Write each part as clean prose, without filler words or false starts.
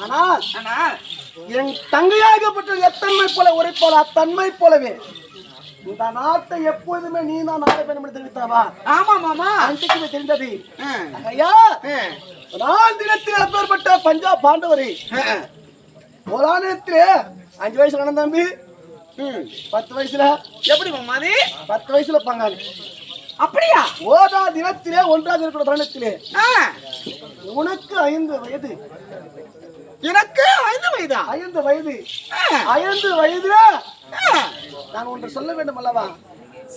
ஆனால் என் தங்கையாகப்பட்ட எத்தன்மை போல உரைப்போல அத்தன்மை போலவே இந்த நாட்டை எப்போதுமே நீ தான் நாளை பயணம் தெரிவித்தாவா? ஆமா மாமா, அன்றைக்குமே தெரிந்தது. ஐயா, நான் தினத்தில் அப்பேற்பட்ட பஞ்சாப் பாண்டவரை புராணத்திலே 5 வயசுல அண்ணன் தம்பி, 10 வயசுல எப்படி மாமா? 10 வயசுல பங்காளி. அப்படியா? ஓதா தினத்திலே ஒன்றாக இருக்கிற தருணத்திலே உனக்கு 5 வயது, எனக்கு 5 வயதா? 5 வயது. 5 வயதுல நான் ஒன்று சொல்ல வேண்டும் அல்லவா?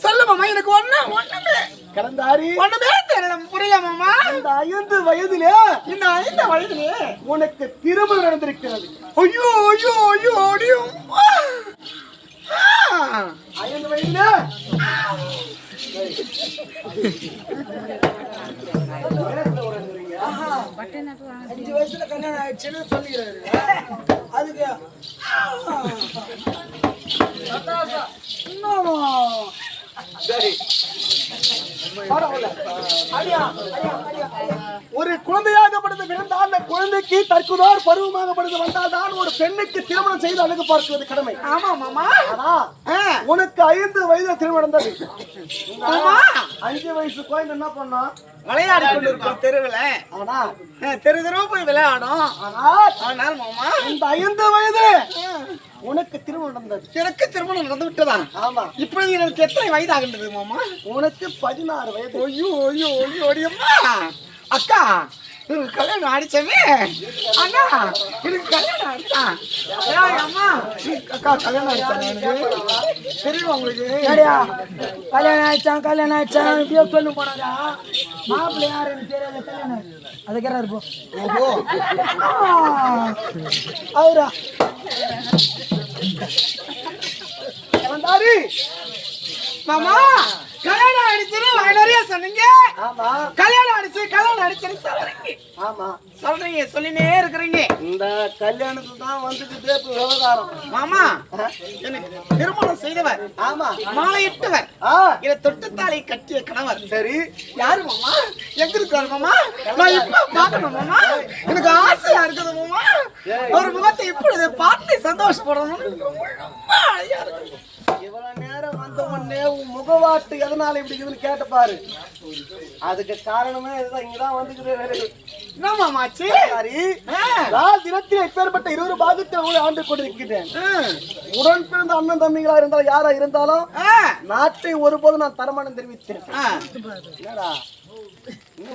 சொல்ல மாமா. எனக்கு ஒண்ணுமே கடந்தாரி ஒண்ணுமே தெரியல, புரியல மாமா. இந்த 5 வயதிலே உனக்கு திருமணம் நடந்திருக்கிறது. ஐயோ ஐயோ ஐயோ ஐயோ. 5 வயதுல அஞ்சு வயசுல கல்யாணம் ஆயிடுச்சுன்னு சொல்லிக்கிறாரு. அதுக்கு ஒரு குழந்தையாகப்படுது பிறந்த அந்த குழந்தைக்கு தற்குதார் பருவமாகப்படுது வந்தால்தான் ஒரு பெண்ணுக்கு திருமணம் செய்து அழகு பார்க்கிறது கடமை. ஆமா மாமா. உனக்கு 5 வயதுல திருமணம் நடந்தது. 5 வயசு குழந்தை என்ன பண்ணோம்? விளையாடி கொண்டு இருக்கோம் தெருவில். ஆனா தெரு போய் விளையாடும். ஆனால் மாமா இந்த 5 வயது உனக்கு திருமணம் நடந்தது. எனக்கு திருமணம் நடந்து விட்டதா? ஆமா. இப்பொழுது எனக்கு எத்தனை வயது ஆகின்றது மாமா? உனக்கு 16 வயது. ஐயோ ஐயோ ஐயோ அடியம்மா. அக்கா எனக்கு கல்யாணம் ஆயிடுச்சவே. அண்ணா எனக்கு கல்யாணம் ஆயிடுச்சா? அம்மா அக்கா கல்யாணம் ஆயிடுச்சா? தெரியுமா உங்களுக்கு? கல்யாணம் ஆயிடுச்சான் இப்படியோ சொல்லு போனாங்க. மாப்பிள்ளை யாரு எனக்கு தெரியாது. கல்யாணம் அதுக்கே இருப்போம். ஓஹோ அவரா மாமா கல்யாணம் ஆயிடுச்சுன்னு நிறைய சொன்னீங்க. ஆமா கல்யாணம் ஆயிடுச்சுன்னு சொல்றீங்க. ஆமா சொல்றீங்க, சொல்லினே இருக்கிறீங்க. இந்த கல்யாணத்துக்கு தான் வந்துட்டு விவகாரம் மாமா. எனக்கு திருமணம் செய்தவர், ஆமா மாலையிட்டவர், இதை தொட்டுத்தாலை கட்டிய கணவர். சரி யாரு மாமா? எங்க இருக்காரு மாமா? நான் இப்ப பாக்கணும் மாமா. எனக்கு ஆசையா இருக்குது மாமா. ஒரு முகத்தை இப்பொழுது பார்த்து சந்தோஷப்படணும். இவ்வளவு நேரம் வந்த உடனே உன் முகவாட்டு எதனால இப்படி இதுன்னு கேட்ட பாரு. அதுக்கு காரணமே இதுதான். இங்கதான் வந்துக்கிறேன். என்னமாச்சு? நான் தினத்தில் எப்பேற்பட்ட 20 பாகத்தில் ஆண்டு கொண்டிருக்கிறேன். உடன் பிறந்த அண்ணன் தம்பிகளா இருந்தாலும் யாரா இருந்தாலும் நாட்டை ஒருபோதும் நான் தரமானம் தெரிவித்தேன். என்னடா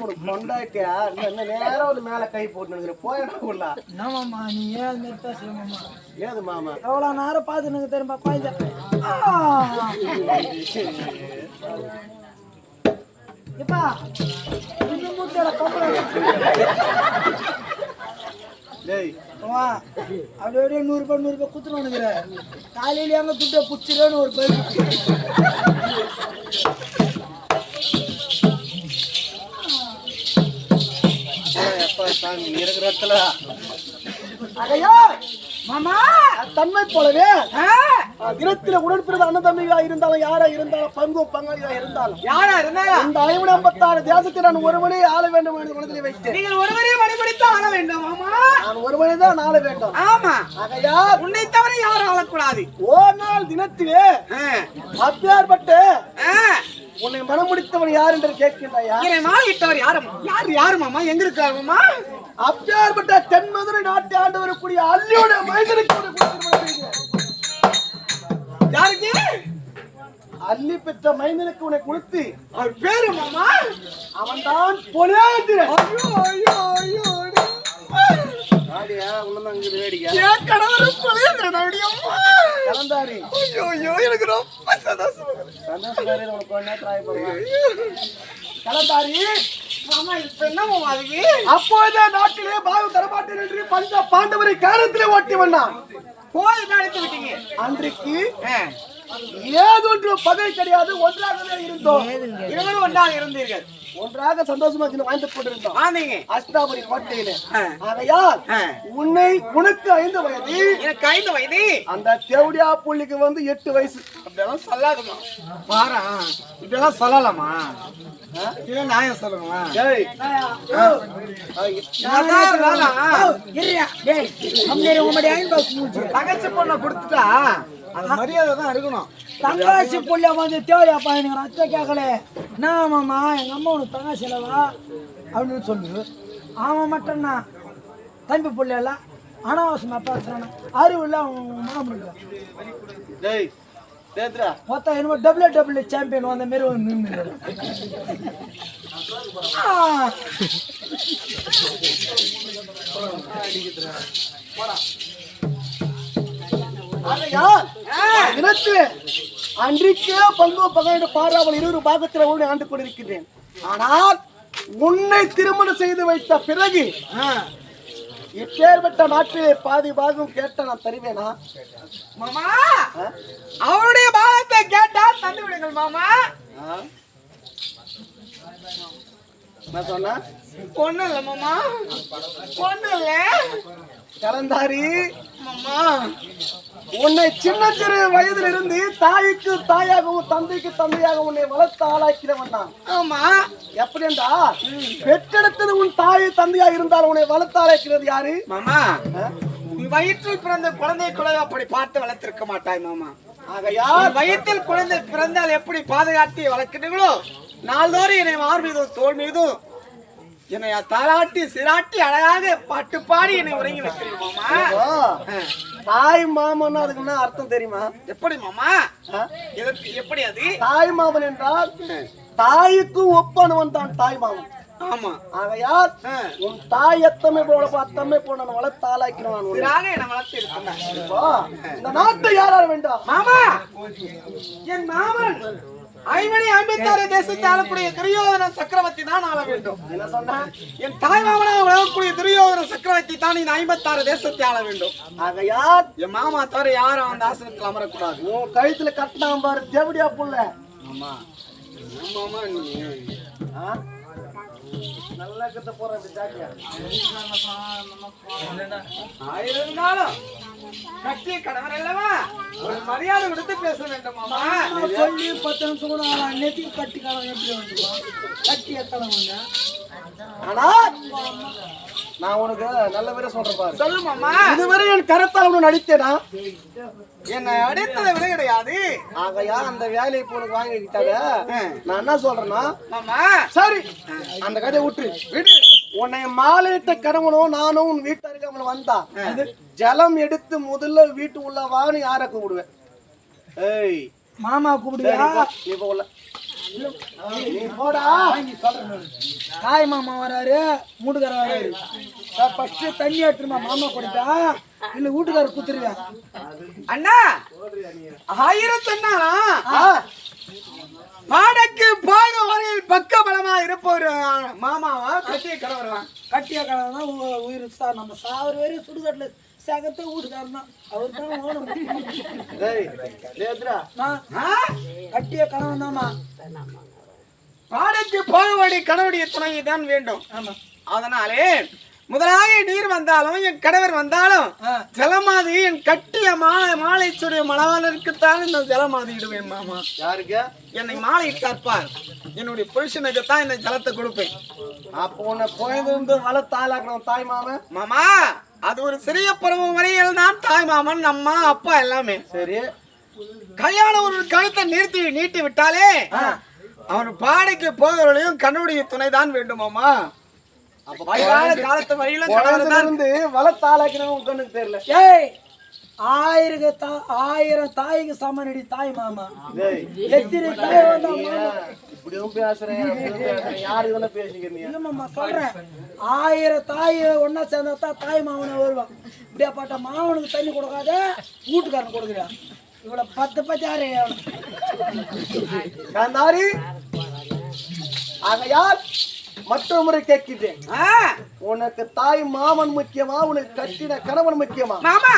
உனக்கு கொண்டாட்டியா? என்ன நேரம் ஒரு மேல கை போட்டு போயிடா. என்னமாமா நீ ஏன் பேசலாமா? ஏது மாமா எவ்வளவு நேரம் பார்த்து தெரியுமா குழந்தை? எப்பா இந்த மூட்டோட கம்பளை அப்படியே 100 ரூபாய் குத்துணுங்கிற காலையில அங்க துட்ட புச்சிருன்னு ஒரு பயிர். இருக்கிற மாமா தன்மை போலவே தினத்தில உடன்பிறந்த அண்ணன் தம்பிகளா இருந்தாலும் யாரா இருந்தாலும் பங்கு பங்காளியா இருந்தாலும் யாரா இருந்தாலும் இந்த 556 தேசத்தை நான் ஒருவனே ஆள வேண்டும் என்று மனதில் வைத்தேன். நீங்கள் ஒருவரே மணிபடித்து ஆள வேண்டும் மாமா. நான் ஒருவனே தான் ஆள வேண்டும். ஆமா ஆகையா உன்னை தவிர யாரும் ஆளக்கூடாது. ஒரு நாள் தினத்திலே அப்பேற்பட்டு உன்னை மனம் முடித்தவன் யார் என்று கேட்கின்றாயா? மாளிட்டவர் யாரு மாமா? எங்க இருக்காரு மாமா? அப்பேற்பட்ட தென்மதுரை நாட்டை ஆண்டு வரக்கூடிய அல்லியோட மைந்தனுக்கு யாருக்கு? அல்லி பெற்ற மைந்தனுக்கு உன்னை கொடுத்து அவர் பேரு மாமா அவன் தான் பொலியாந்திரன். ஐயோ ஐயோ ஐயோ எனக்கு ரொம்ப சந்தோஷம். அப்போதே நாட்டிலே பாவு தரமாட்டேன் என்று பஞ்ச பாண்டவரை காலத்திலே ஓட்டி வந்தான். போய் அழைத்து விட்டீங்க. அன்றைக்கு ஏதொன்று பகை கிடையாது, ஒன்றாகவே இருந்தோம். இருவரும் ஒன்றாக இருந்தீர்கள். ஒன்றாக சந்தோஷமா வாழ்ந்து கொண்டிருந்தோம். அஷ்டாபுரி கோட்டையில. உனக்கு 5 வயது, எனக்கு 5 வயது. அந்த தேவடியா புள்ளிக்கு 8 வயசு. அப்படியெல்லாம் சொல்லாதமா பாரு, இப்படியெல்லாம் சொல்லலாமா? நியாயம் சொல்லுங்களா? தங்கச்சி பொண்ணை கொடுத்துட்டா அது மரியாதை தான் இருக்கணும். தங்காசி புள்ள தேவையாப்பா எனக்கு அத்தை கேட்கல. நான் மாமா எங்க அம்மா உனக்கு தங்காசி இல்லவா அப்படின்னு சொல்லு. அவன் மட்டும்னா தம்பி புள்ள எல்லாம் அனாவசியமா பேசுறானா? அறிவு இல்ல மாமனுக்கு. மொத்தம் என்னமோ WWE சாம்பியன் வந்த மாரி வந்து நின்று அன்றைக்கே பங்கு பகையிட பாராமல் 2 பாகத்தில் ஓடி ஆண்டு கொண்டிருக்கிறேன். ஆனால் உன்னை திருமணம் செய்து வைத்த பிறகு இப்பேற்பட்ட நாட்டிலே பாதி பாகம் கேட்ட நான் தருவேனா? மாமா அவருடைய பாகத்தை கேட்டால் தந்து விடுங்கள் மாமா. நான் சொன்ன பொண்ணு இல்ல மாமா, பொண்ணு இல்ல கலந்தாரி மாமா. உன்னை சின்ன சிறு வயதில் இருந்து தாய்க்கு தாயாகவும் தந்தைக்கு தந்தையாக உன்னை வளர்த்து ஆளாக்கிறவன் தான். ஆமா. எப்படி என்றா பெற்றெடுத்தது உன் தாய் தந்தையா இருந்தால் உன்னை வளர்த்து ஆளாக்கிறது யாரு மாமா? வயிற்றில் பிறந்த குழந்தை கூட அப்படி பார்த்து வளர்த்திருக்க மாட்டாய் மாமா. ஆகையால் வயிற்றில் குழந்தை பிறந்தால் எப்படி பாதுகாத்து வளர்க்கிறீங்களோ, நாள்தோறும் என்னை மார் மீதும் தோல் மீதும் என்னை தாராட்டி சிராட்டி அழகாக பாட்டு பாடி என்னை உறங்கி வைக்கிறீங்க மாமா. தாய் மாமன் அதுக்கு என்ன அர்த்தம் தெரியுமா? எப்படி மாமா? எப்படி அது? தாய் மாமன் என்றால் தாய்க்கு ஒப்பானவன் தான் தாய் மாமன். ஆமா. ஆகையால் உன் தாய் எத்தமை போல அத்தமை போல வளர்த்து ஆளாக்கினான். என்ன வளர்த்து இருக்கேன். இந்த நாட்டை யாரால வேண்டாம் மாமா? என் மாமன் 56 தேசத்தை ஆளக்கூடிய துரியோதன சக்கரவர்த்தி தான் ஆள வேண்டும். என்ன சொன்ன? என் தாய் மாமனாக வளரக்கூடிய துரியோதன சக்கரவர்த்தி தான் இந்த 56 தேசத்தை ஆள வேண்டும். ஆகையால் என் மாமா தவிர யாரும் அந்த ஆசனத்தில் அமரக்கூடாது. உன் கழுத்துல கட்டினான் பாரு தேவடியா புள்ள. ஆமா மாமா, நீ நல்லா கத்த போற இருந்தாலும் கட்டிய கணவர் அல்லவா, ஒரு மரியாதை கொடுத்து பேச வேண்டும் மாமா. சொல்லி 10 நிமிஷம் கூட நெத்திக்கு கட்டி காலம் எப்படி வந்துருவான்? கட்டி எத்தனை வந்து. ஆனா நான் உனக்கு நல்ல பேரை சொல்றேன் பாரு. சொல்லு மாமா. இதுவரை என் கரத்தால் உன்னை அடித்தேனா? என்னை அடித்ததை விட கிடையாது. ஆகையா அந்த வேலையை இப்போ உனக்கு வாங்கி வைக்கிட்டாங்க. நான் என்ன சொல்றேன்னா மாமா, சரி அந்த கதையை விட்டு விடு. உன்னை மாலையிட்ட கணவனும் நானும் உன் வீட்டு அருகாமல் வந்தா ஜலம் எடுத்து முதல்ல வீட்டு உள்ள வான்னு யார கூப்பிடுவேன்? ஏய் மாமா கூப்பிடுவியா? நீ போல நீ போடா. தாய் மாமா வராரு, மூட்டுக்கார வராரு. ஃபர்ஸ்ட் தண்ணி எடுத்துருமா மாமா கொடுத்தா இல்ல வீட்டுக்காரர் குத்துருவியா? அண்ணா 1000 சொன்னானா? பாடக்கு பாக வரையில் பக்க பலமா இருப்பவர் மாமாவா கட்டிய கணவர்தான்? கட்டிய கணவர் தான் உயிர் சார். நம்ம சாவர வரையும் சுடுகாட்டுல சேகத்தை வீட்டுக்காரர் தான். அவர் தான் ஓடும். கட்டிய கணவன் தாமா. பாடக்கு பாகவாடி கணவனுடைய துணை தான் வேண்டும். ஆமா. அதனாலே முதலாக நீர் வந்தாலும் என் கணவர் வந்தாலும் ஜலமாதி என் கட்டிய மாலை சுடைய மலவாளருக்குத்தான் இந்த ஜலமாதி இடுவேன் மாமா. யாருக்கு? என்னை மாலை இட்டார்பார் என்னுடைய புருஷனுக்கு தான் இந்த ஜலத்தை கொடுப்பேன். அப்போ உன்னை போயிருந்து வளர்த்து ஆளாக்கணும் தாய் மாமன். மாமா அது ஒரு சிறிய பருவம் வரையில் தான் தாய் மாமன் அம்மா அப்பா எல்லாமே. சரி கல்யாணம் ஒரு கழுத்தை நீட்டி விட்டாலே அவன் பாடைக்கு போகிறவர்களையும் கண்ணுடைய துணைதான் வேண்டுமாமா. காலத்து வழியில வளர்த்து ஆளாக்கணும் கண்ணுக்கு தெரியல. ஏய் 1000 தாய்க்கு சமனடி தாய் மாமா. எத்தனை தாய் வந்தா இப்படியும் பேசுறேன் யாரு இதெல்லாம் பேசிக்கிறீங்க? இல்ல மாமா சொல்றேன். 1000 தாய் ஒன்னா சேர்ந்தா தாய் மாமனை வருவான். இப்படியா பாட்ட மாமனுக்கு தண்ணி கொடுக்காத வீட்டுக்காரன் கொடுக்குறான். இவ்வளவு 10 யாரு? ஆகையால் மற்றொரு முறை கேட்கிறேன். உனக்கு தாய் மாமன் முக்கியமா உனக்கு கட்டின கணவன் முக்கியமா? மாமா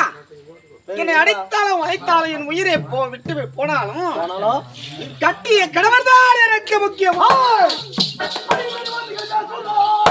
என்னை அடித்தாலும் உதைத்தாலும் என் உயிரை விட்டு போனாலும் ஆனாலும் கட்டிய கணவர் தான் எனக்கு முக்கியம். அடிமைகள் வந்து கேட்டால் சொல்லும்.